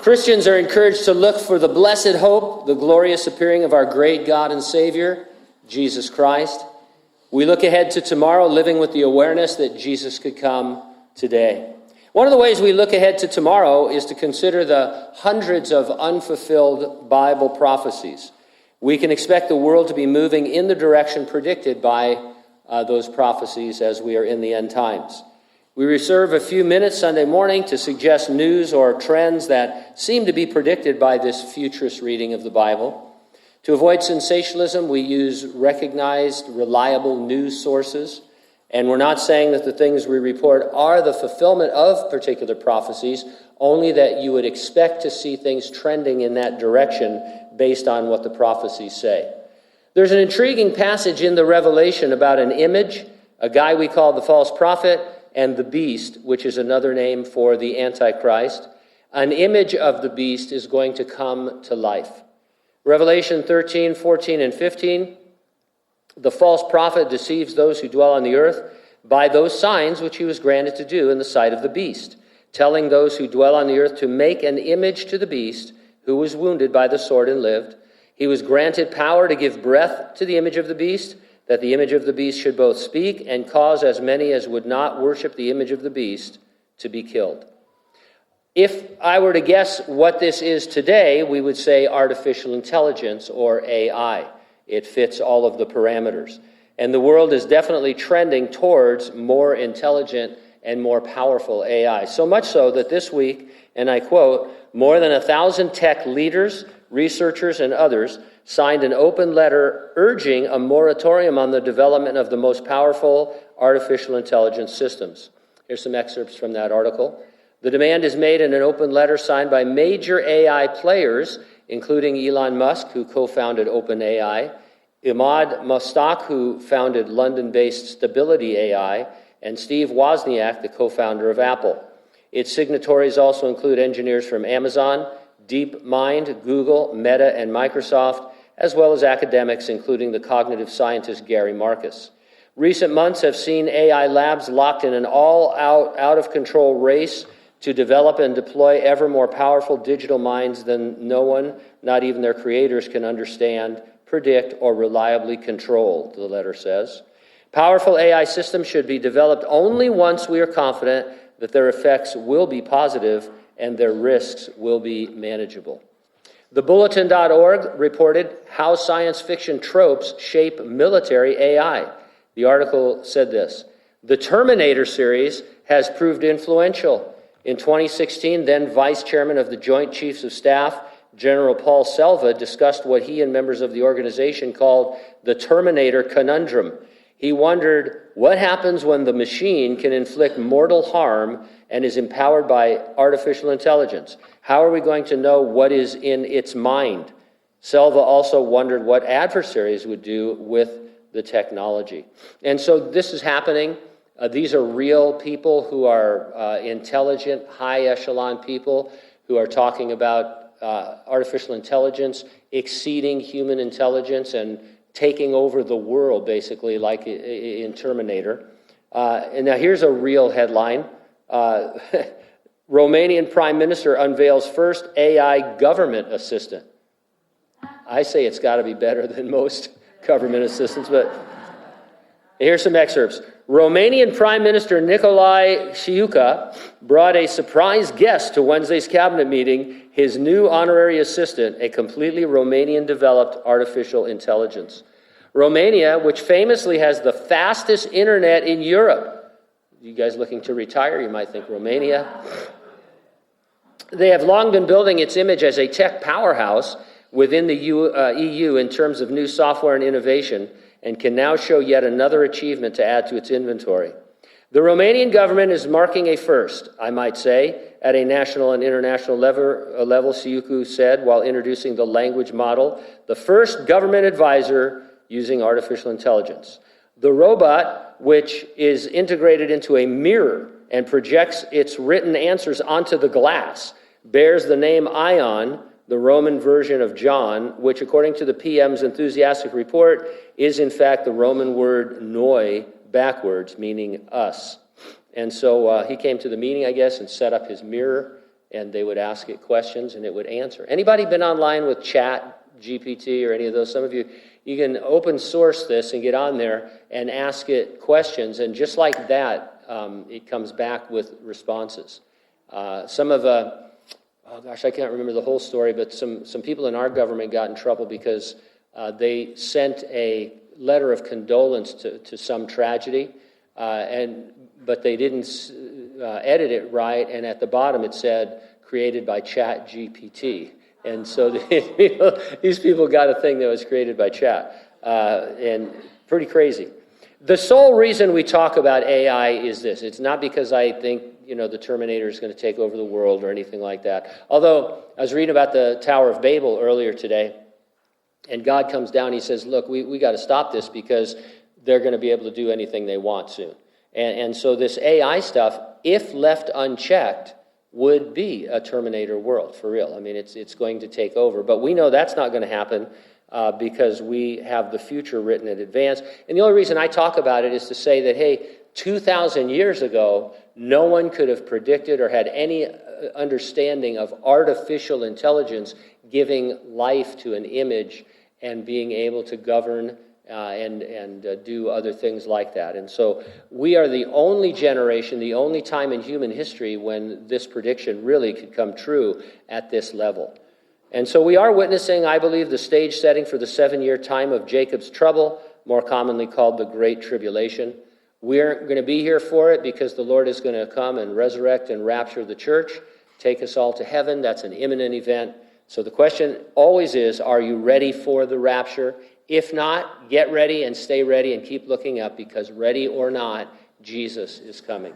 Christians are encouraged to look for the blessed hope, the glorious appearing of our great God and Savior, Jesus Christ. We look ahead to tomorrow, living with the awareness that Jesus could come today. One of the ways we look ahead to tomorrow is to consider the hundreds of unfulfilled Bible prophecies. We can expect the world to be moving in the direction predicted by those prophecies as we are in the end times. We reserve a few minutes Sunday morning to suggest news or trends that seem to be predicted by this futurist reading of the Bible. To avoid sensationalism, we use recognized, reliable news sources. And we're not saying that the things we report are the fulfillment of particular prophecies, only that you would expect to see things trending in that direction based on what the prophecies say. There's an intriguing passage in the Revelation about an image, a guy we call the false prophet, and the beast, which is another name for the Antichrist. An image of the beast is going to come to life. Revelation 13, 14, and 15, the false prophet deceives those who dwell on the earth by those signs which he was granted to do in the sight of the beast, telling those who dwell on the earth to make an image to the beast who was wounded by the sword and lived. He was granted power to give breath to the image of the beast, that the image of the beast should both speak and cause as many as would not worship the image of the beast to be killed. If I were to guess what this is today, we would say artificial intelligence or AI. It fits all of the parameters. And the world is definitely trending towards more intelligent and more powerful AI. So much so that this week, and I quote, more than 1,000 tech leaders, researchers, and others signed an open letter urging a moratorium on the development of the most powerful artificial intelligence systems. Here's some excerpts from that article. The demand is made in an open letter signed by major AI players, including Elon Musk, who co-founded OpenAI, Imad Mostak, who founded London-based Stability AI, and Steve Wozniak, the co-founder of Apple. Its signatories also include engineers from Amazon, DeepMind, Google, Meta, and Microsoft, as well as academics, including the cognitive scientist Gary Marcus. Recent months have seen AI labs locked in an all-out, out-of-control race to develop and deploy ever more powerful digital minds than no one, not even their creators, can understand, predict, or reliably control, the letter says. Powerful AI systems should be developed only once we are confident that their effects will be positive and their risks will be manageable. TheBulletin.org reported how science fiction tropes shape military AI. The article said this: the Terminator series has proved influential. In 2016, then Vice Chairman of the Joint Chiefs of Staff, General Paul Selva, discussed what he and members of the organization called the Terminator conundrum. He wondered, what happens when the machine can inflict mortal harm and is empowered by artificial intelligence? How are we going to know what is in its mind? Selva also wondered what adversaries would do with the technology. And so this is happening. These are real people who are intelligent, high-echelon people who are talking about artificial intelligence exceeding human intelligence and taking over the world, basically, like in Terminator. And now here's a real headline. Romanian Prime Minister unveils first AI government assistant. I say it's got to be better than most government assistants, but here's some excerpts. Romanian Prime Minister Nicolae Ciucă brought a surprise guest to Wednesday's cabinet meeting, his new honorary assistant, a completely Romanian-developed artificial intelligence. Romania, which famously has the fastest internet in Europe. You guys looking to retire? You might think Romania. They have long been building its image as a tech powerhouse within the EU in terms of new software and innovation, and can now show yet another achievement to add to its inventory. The Romanian government is marking a first, I might say, at a national and international level, Ciucă said while introducing the language model, the first government advisor using artificial intelligence. The robot, which is integrated into a mirror and projects its written answers onto the glass, bears the name Ion, the Roman version of John, which according to the PM's enthusiastic report is in fact the Roman word noi, backwards, meaning us. And so he came to the meeting, I guess, and set up his mirror and they would ask it questions, and it would answer. Anybody been online with Chat GPT or any of those? Some of you can open source this and get on there and ask it questions, and just like that, it comes back with responses. I can't remember the whole story, but some people in our government got in trouble because they sent a letter of condolence to some tragedy, but they didn't edit it right, and at the bottom it said, created by Chat GPT. And so these people got a thing that was created by Chat, and pretty crazy. The sole reason we talk about AI is this. It's not because I think, the Terminator is going to take over the world or anything like that. Although, I was reading about the Tower of Babel earlier today, and God comes down, he says, look, we got to stop this because they're going to be able to do anything they want soon. And so this AI stuff, if left unchecked, would be a Terminator world, for real. I mean, it's going to take over. But we know that's not going to happen because we have the future written in advance. And the only reason I talk about it is to say that, hey, 2,000 years ago, no one could have predicted or had any understanding of artificial intelligence giving life to an image and being able to govern and do other things like that. And so we are the only generation, the only time in human history when this prediction really could come true at this level. And so we are witnessing, I believe, the stage setting for the 7-year time of Jacob's trouble, more commonly called the Great Tribulation. We're going to be here for it because the Lord is going to come and resurrect and rapture the church, take us all to heaven. That's an imminent event. So the question always is, are you ready for the rapture? If not, get ready and stay ready and keep looking up because ready or not, Jesus is coming.